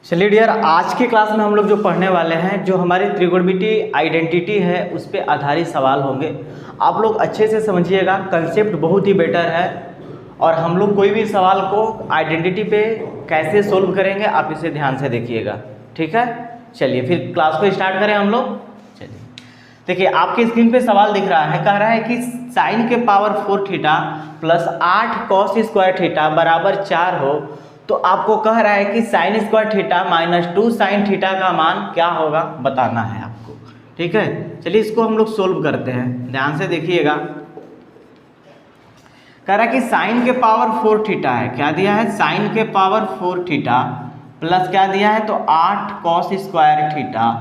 चलिए डियर, आज की क्लास में हम लोग जो पढ़ने वाले हैं, जो हमारी त्रिकोणमितीय आइडेंटिटी है उस पर आधारित सवाल होंगे। आप लोग अच्छे से समझिएगा, कंसेप्ट बहुत ही बेटर है और हम लोग कोई भी सवाल को आइडेंटिटी पे कैसे सोल्व करेंगे आप इसे ध्यान से देखिएगा, ठीक है। चलिए फिर क्लास को स्टार्ट करें हम लोग। चलिए देखिए, आपके स्क्रीन पे सवाल दिख रहा है, कह रहा है कि साइन के power 4 theta plus 8 cos square theta बराबर 4 हो, तो आपको कह रहा है कि sine square theta minus 2 sine theta का मान क्या होगा बताना है आपको, ठीक है। चलिए इसको हम लोग सोल्व करते हैं, ध्यान से देखिएगा। कह रहा है कि साइन के पावर 4 थीटा है, क्या दिया है, साइन के पावर 4 थीटा प्लस क्या दिया है, तो 8 कॉस स्क्वायर थीटा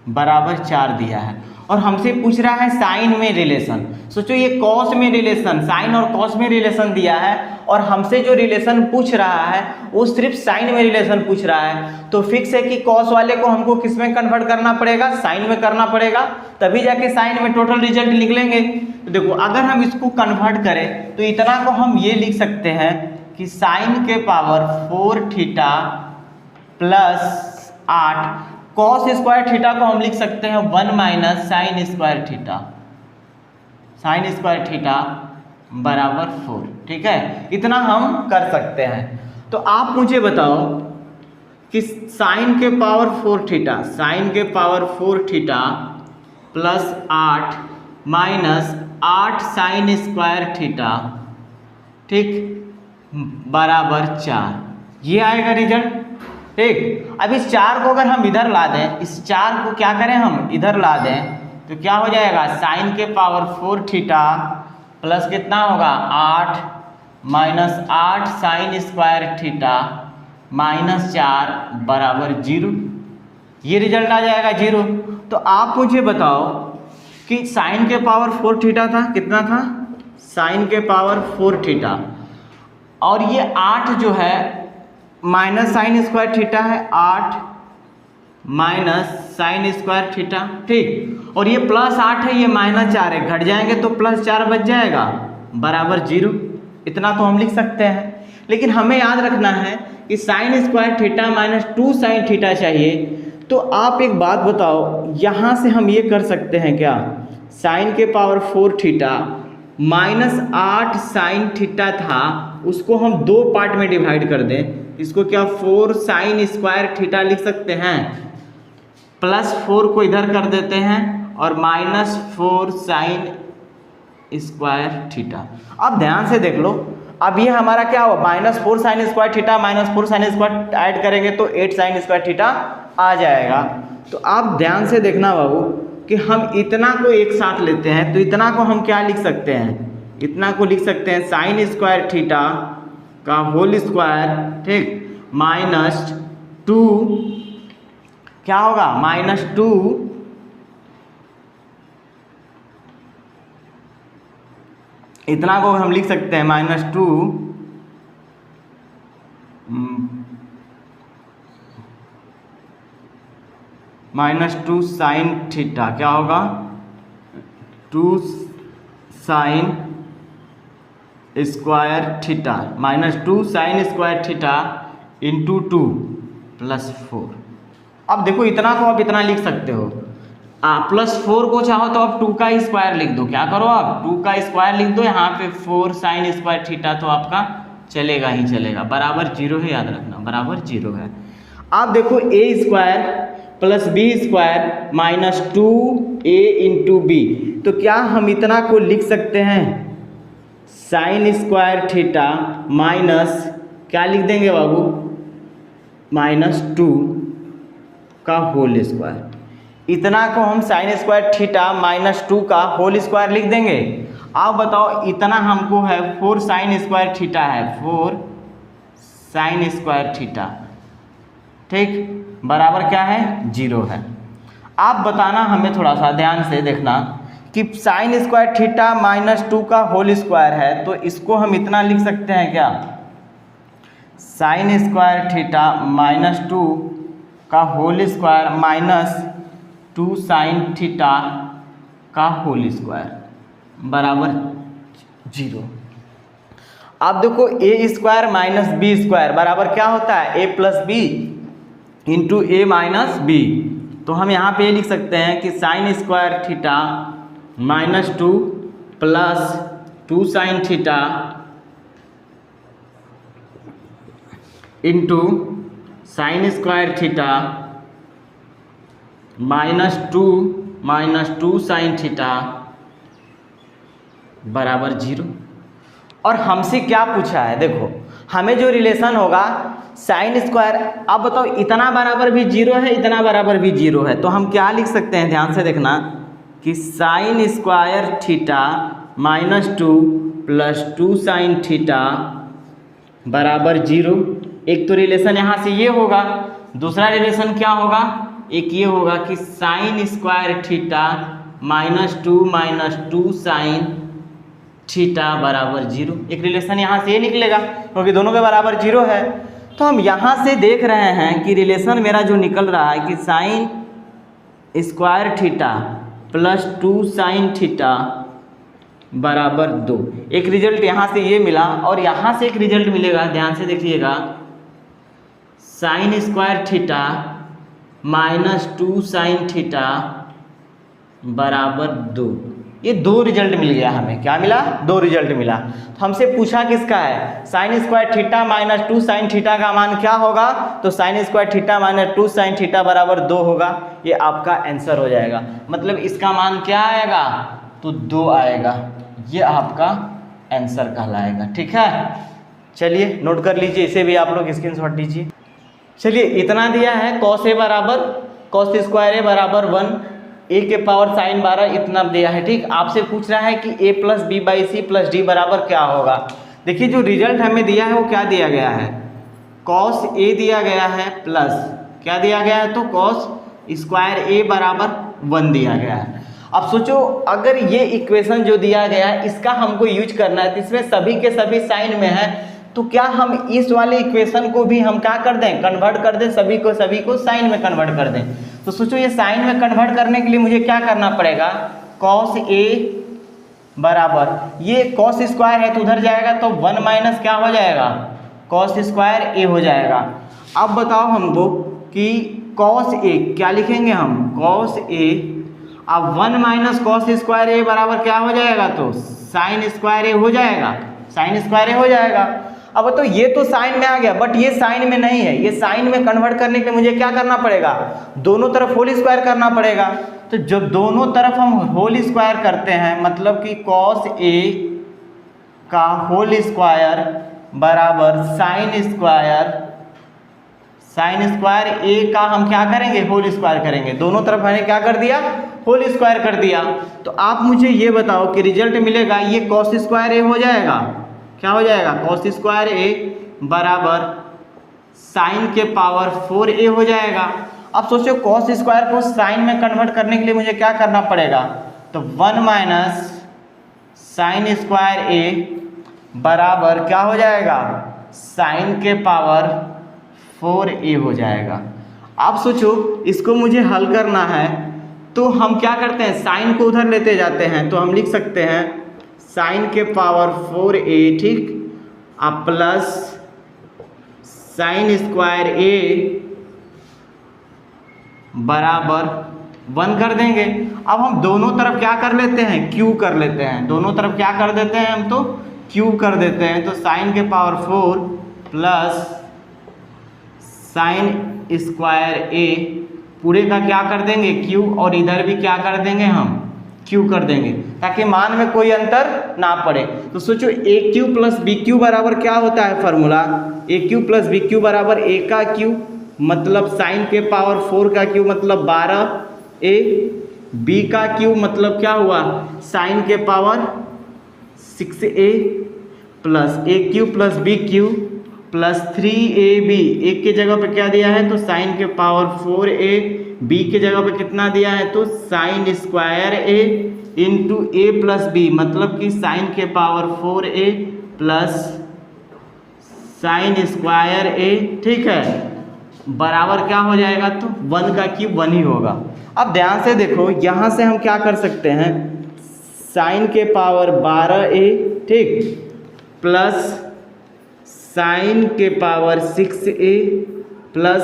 बराबर 4 दिया है और हमसे पूछ रहा है साइन में रिलेशन। सोचो ये कॉस में रिलेशन, साइन और कॉस में रिलेशन दिया है और हमसे जो रिलेशन पूछ रहा है वो सिर्फ साइन में रिलेशन पूछ रहा है, तो फिक्स है कि कॉस वाले को हमको किस में कन्वर्ट करना पड़ेगा, साइन में करना पड़ेगा, तभी जाके साइन में टोटल रिजल्ट निकलेंगे। तो देखो, अगर हम इसको कन्वर्ट करें तो इतना को हम ये लिख सकते हैं कि साइन के power 4 theta plus 8 cos square theta को हम लिख सकते हैं 1 minus sign square theta, sign square theta बराबर 4, ठीक है। इतना हम कर सकते हैं। तो आप मुझे बताओ कि साइन के पावर 4 थीटा, साइन के power 4 theta plus 8 minus 8 sign square theta, ठीक, बराबर 4, ये आएगा रिजल्ट, ठीक। अब इस 4 को अगर हम इधर ला दें, इस 4 को क्या करें हम इधर ला दें, तो क्या हो जाएगा, साइन के पावर 4 थीटा प्लस कितना होगा 8 minus 8 sign square theta minus 4 बराबर 0, ये रिजल्ट आ जाएगा 0। तो आप मुझे बताओ कि साइन के पावर 4 थीटा था, कितना था, साइन के पावर 4 थीटा और ये 8 जो है माइनस साइन स्क्वायर थीटा है, 8 माइनस साइन स्क्वायर थीटा, ठीक, और ये प्लस 8 है, ये माइनस 4 है, घट जाएंगे तो प्लस 4 बच जाएगा बराबर 0। इतना तो हम लिख सकते हैं, लेकिन हमें याद रखना है कि sine square theta minus 2 sine theta चाहिए। तो आप एक बात बताओ, यहाँ से हम ये कर सकते हैं क्या, साइन के power 4 theta minus 8 sine theta था, उसको हम 2 पार्ट में डिवाइड कर दें, इसको क्या 4 साइन स्क्वायर थीटा लिख सकते हैं, प्लस 4 को इधर कर देते हैं और माइनस 4 साइन स्क्वायर थीटा। अब ध्यान से देख लो, अब ये हमारा क्या हुआ, minus 4 sign square theta minus 4 sine square add करेंगे तो 8 साइन स्क्वायर थीटा आ जाएगा। तो आप ध्यान से देखना बाबू कि हम इतना को एक साथ लेते हैं, तो इतना को हम क्या लिख सकते हैं, इतना को लिख सकते हैं साइन स्क्वायर थीटा का होल स्क्वायर, ठीक, माइनस 2 क्या होगा, माइनस 2 इतना को हम लिख सकते हैं माइनस 2 माइनस 2 साइन थीटा, क्या होगा 2 sign square theta minus 2 sign square theta into 2 plus 4। अब देखो, इतना को आप इतना लिख सकते हो, प्लस 4 को चाहो तो आप 2 का स्क्वायर लिख दो, क्या करो आप 2 का स्क्वायर लिख दो, यहाँ पे 4 साइन स्क्वायर थीटा तो आपका चलेगा ही चलेगा, बराबर 0 है, याद रखना बराबर 0 है। आप देखो A square plus B square minus 2a into B, तो क्या हम इतना को लिख सकते हैं साइन स्क्वायर थीटा माइनस क्या लिख देंगे बाबू, माइनस 2 का होल स्क्वायर। इतना को हम साइन स्क्वायर थीटा माइनस 2 का होल स्क्वायर लिख देंगे। आप बताओ, इतना हमको है 4 साइन स्क्वायर थीटा है, 4 साइन स्क्वायर थीटा, ठीक, बराबर क्या है 0 है। आप बताना हमें, थोड़ा सा ध्यान से देखना कि साइन स्क्वायर थीटा माइनस 2 का होल स्क्वायर है, तो इसको हम इतना लिख सकते हैं क्या, साइन स्क्वायर थीटा माइनस 2 का whole square minus 2 sine theta का होल स्क्वायर बराबर 0। अब देखो, A square minus B square बराबर क्या होता है, A plus B, into A minus B. तो हम यहाँ पे ये लिख सकते हैं कि sine square theta -2 plus 2 sine theta into sine square theta -2 sine theta बराबर 0। और हमसे क्या पूछा है, देखो हमें जो रिलेशन होगा साइन स्क्वायर, अब बताओ इतना बराबर भी 0 है, इतना बराबर भी 0 है, तो हम क्या लिख सकते हैं, ध्यान से देखना कि sine square theta -2 plus 2 sine theta बराबर 0। एक तो रिलेशन यहाँ से ये होगा, दूसरा रिलेशन क्या होगा, एक ये होगा कि sine square theta -2 sine theta बराबर 0। एक रिलेशन यहाँ से ये निकलेगा क्योंकि दोनों के बराबर 0 है। तो हम यहाँ से देख रहे हैं कि रिलेशन मेरा जो निकल रहा है कि sine square theta plus 2 sine theta बराबर 2। एक रिजल्ट यहाँ से ये मिला और यहाँ से एक रिजल्ट मिलेगा, ध्यान से देखिएगा, sign square theta -2 sine theta बराबर 2। ये 2 रिजल्ट मिल गया हमें, क्या मिला, 2 रिजल्ट मिला। तो हमसे पूछा किसका है, sign square theta -2 sine theta का मान क्या होगा, तो sine square theta -2 sine theta बराबर 2 होगा। ये आपका आंसर हो जाएगा, मतलब इसका मान क्या आएगा, तो 2 आएगा। ये आपका आंसर कहलाएगा। ठीक है, चलिए नोट कर लीजिए, इसे भी आप लोग स्क्रीनशॉट लीजिए। चलिए इतना दिया है, कॉस ए बराबर कॉस स्क्वायर ए बराबर 1, ए के पावर साइन 12 इतना दिया है। ठीक, आपसे पूछ रहा है कि a plus B by C plus D बराबर क्या होगा। देखिए जो रिजल्ट हमें दिया है वो क्या दिया गया है, कॉस ए दिया गया है प्लस क्या दिया गया है, तो कॉस स्क्वायर ए बराबर 1 दिया गया है। अब सोचो अगर ये इक्वेशन जो दिया गया है इसका हमको यूज करना है, तो इसमें सभी के सभी साइन में है, तो क्या हम इस वाले इक्वेशन को भी हम क्या कर दें, कन्वर्ट कर दें, सभी को साइन में कन्वर्ट कर दें। तो सोचो ये साइन में कन्वर्ट करने के लिए मुझे क्या करना पड़ेगा, कॉस ए बराबर ये कॉस स्क्वायर है तो उधर जाएगा तो 1 माइनस क्या हो जाएगा, कॉस स्क्वायर ए हो जाएगा। अब बताओ हमको कि कॉस ए क्या लिखेंगे हम, कॉस ए, अब 1 माइनस कॉस स्क्वायर ए बराबर क्या हो जाएगा, तो साइन स्क्वायर ए हो जाएगा, साइन स्क्वायर ए हो जाएगा। अब तो ये तो साइन में आ गया बट ये साइन में नहीं है, ये साइन में कन्वर्ट करने के लिए मुझे क्या करना पड़ेगा, दोनों तरफ होल स्क्वायर करना पड़ेगा। तो जब दोनों तरफ हम होल स्क्वायर करते हैं मतलब कि कॉस ए का होल स्क्वायर बराबर साइन स्क्वायर ए का हम क्या करेंगे, होल स्क्वायर करेंगे। दोनों तरफ मैंने क्या कर दिया, होल स्क्वायर कर दिया। तो आप मुझे ये बताओ कि रिजल्ट मिलेगा ये कॉस स्क्वायर ए हो जाएगा, क्या हो जाएगा, कॉस स्क्वायर ए बराबर साइन के पावर 4a हो जाएगा। अब सोचो कॉस स्क्वायर को साइन में कन्वर्ट करने के लिए मुझे क्या करना पड़ेगा, तो 1 माइनस साइन स्क्वायर ए बराबर क्या हो जाएगा, साइन के पावर 4a हो जाएगा। अब सोचो इसको मुझे हल करना है तो हम क्या करते हैं, साइन को उधर लेते जाते हैं, तो हम लिख सकते हैं साइन के पावर 4a, ठीक, अब प्लस साइन स्क्वायर ए बराबर 1 कर देंगे। अब हम दोनों तरफ क्या कर लेते हैं, क्यू कर लेते हैं, दोनों तरफ क्या कर देते हैं हम, तो क्यू कर देते हैं। तो साइन के पावर 4 प्लस साइन स्क्वायर ए पूरे का क्या कर देंगे, क्यू, और इधर भी क्या कर देंगे हम, क्यू कर देंगे, ताकि मान में कोई अंतर ना पड़े। तो सोचो ए क्यू प्लस बी क्यू बराबर क्या होता है फार्मूला, ए क्यू प्लस बी क्यू बराबर ए का क्यू मतलब साइन के पावर 4 का क्यू मतलब 12a, बी का क्यू मतलब क्या हुआ, साइन के power 6a plus A Q plus B Q plus 3ab, एक के जगह पे क्या दिया है, तो साइन के पावर 4a, बी के जगह पे कितना दिया है, तो sine square A into A plus B मतलब कि साइन के power 4a plus sine square A, ठीक है, बराबर क्या हो जाएगा, तो 1 का क्यूब 1 ही होगा। अब ध्यान से देखो यहाँ से हम क्या कर सकते हैं, साइन के पावर 12a, ठीक, प्लस साइन के पावर 6a प्लस,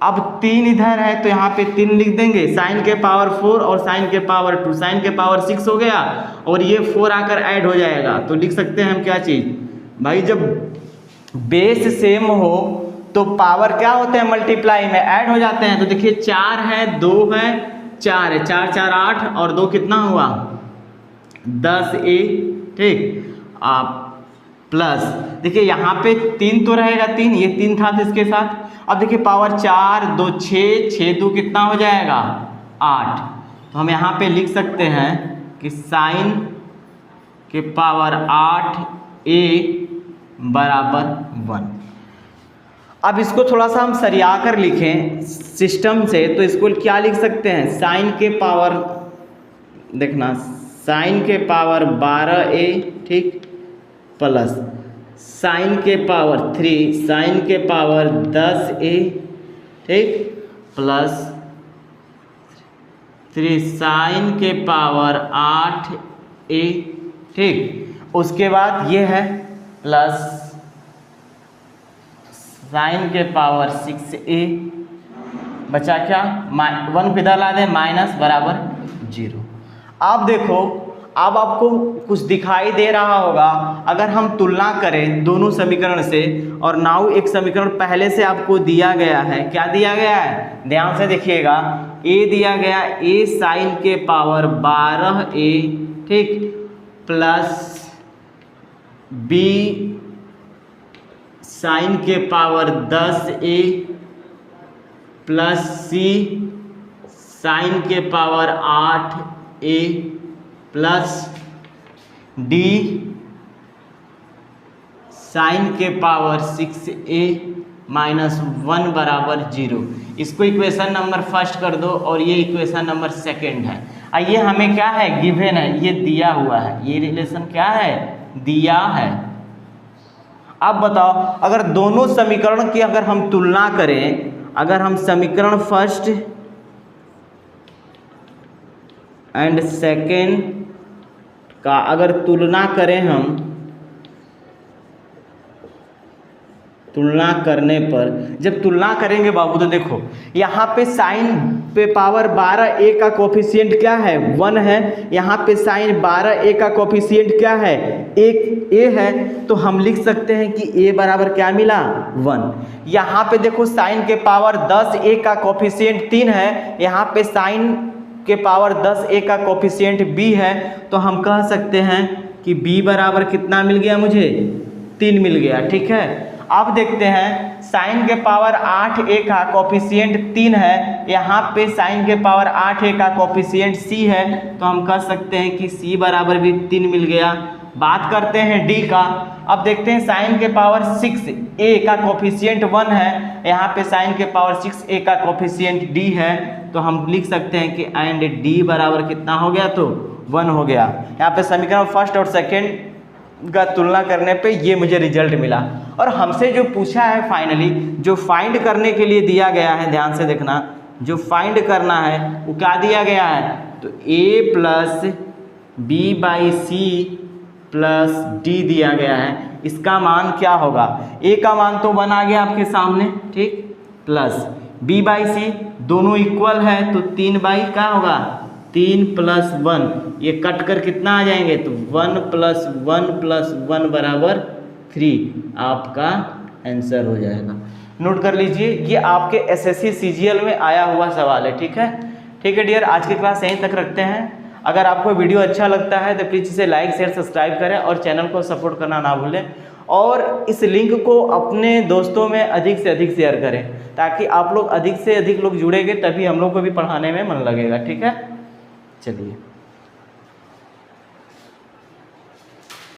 अब 3 इधर है तो यहाँ पे 3 लिख देंगे, साइन के पावर 4 और साइन के पावर 2, साइन के पावर 6 हो गया और ये 4 आकर ऐड हो जाएगा। तो लिख सकते हैं हम क्या चीज़ भाई, जब बेस सेम हो तो पावर क्या होते हैं मल्टीप्लाई में ऐड हो जाते हैं। तो देखिए 4 है, 2 है, 4 है, 4 4 8 और 2 कितना हुआ 10a, ठीक। आप प्लस देखिए यहाँ पे 3 तो रहेगा, 3 ये 3 था तो इसके साथ। अब देखिए पावर 4 2 6, 6 2 कितना हो जाएगा 8। तो हम यहाँ पे लिख सकते हैं कि साइन के पावर 8a बराबर 1। अब इसको थोड़ा सा हम सरिया कर लिखें सिस्टम से, तो इसको क्या लिख सकते हैं, साइन के पावर, देखना साइन के पावर 12a, ठीक, प्लस साइन के पावर 3, साइन के पावर 10a, ठीक, प्लस 3 साइन के पावर 8a, ठीक। उसके बाद ये है प्लस साइन के पावर 6a, बचा क्या 1 को इधर ला दें, माइनस बराबर 0। अब देखो अब आपको कुछ दिखाई दे रहा होगा, अगर हम तुलना करें दोनों समीकरण से, और नाउ एक समीकरण पहले से आपको दिया गया है, क्या दिया गया है ध्यान से देखिएगा, a दिया गया a साइन के पावर 12a, ठीक, प्लस b साइन के power 10a, plus c sine के power 8a, plus d sine के पावर 6a माइनस 1 बराबर 0। इसको इक्वेशन नंबर फर्स्ट कर दो और ये इक्वेशन नंबर सेकंड है। ये हमें क्या है गिवन है, ये दिया हुआ है, ये रिलेशन क्या है दिया है। अब बताओ अगर दोनों समीकरण की अगर हम तुलना करें, अगर हम समीकरण फर्स्ट एंड सेकेंड का अगर तुलना करें, हम तुलना करने पर जब तुलना करेंगे बाबू तो देखो यहाँ पे साइन पे पावर 12a का कोफिशिएंट क्या है 1 है, यहाँ पे साइन 12a का कोफिशिएंट क्या है एक a है, तो हम लिख सकते हैं कि a बराबर क्या मिला 1। यहाँ पे देखो साइन के पावर 10a का कोफिशिएंट 3 है, यहाँ पे साइन के पावर 10a का कोफिशिएंट b है, तो हम कह सकते हैं कि b बराबर कितना मिल गया मुझे 3 मिल गया, ठीक है। अब देखते हैं साइन के पावर 8a का कोफिशिएंट 3 है, यहाँ पे साइन के पावर 8a का कोफिशिएंट c है, तो हम कह सकते हैं कि c बराबर भी 3 मिल गया। बात करते हैं d का। अब देखते हैं साइन के पावर 6a का कोफिशिएंट 1 है, यहाँ पे साइन के पावर 6a का कोफिशिएंट d है, तो हम लिख सकते हैं कि एंड d बराबर कितना हो गया तो 1 हो गया। यहाँ पे समीकरण फर्स्ट और सेकेंड का तुलना करने पे ये मुझे रिजल्ट मिला। और हमसे जो पूछा है फाइनली, जो फाइंड करने के लिए दिया गया है, ध्यान से देखना, जो फाइंड करना है वो क्या दिया गया है, तो a plus b by C plus d दिया गया है। इसका मान क्या होगा, a का मान तो 1 आ गया आपके सामने, ठीक, प्लस b बाई सी दोनों इक्वल है, तो 3 बाई क्या होगा 3 प्लस 1, ये कट कर कितना आ जाएंगे, तो 1 प्लस 1 प्लस 1 बराबर 3 आपका आंसर हो जाएगा। नोट कर लीजिए, ये आपके एसएससी सीजीएल में आया हुआ सवाल है, ठीक है। ठीक है डियर, आज की क्लास यहीं तक रखते हैं। अगर आपको वीडियो अच्छा लगता है तो प्लीज़ इसे लाइक शेयर सब्सक्राइब करें और चैनल को सपोर्ट करना ना भूलें, और इस लिंक को अपने दोस्तों में अधिक से अधिक शेयर करें, ताकि आप लोग अधिक से अधिक लोग जुड़ेंगे, तभी हम लोग को भी पढ़ाने में मन लगेगा, ठीक है। चलिए।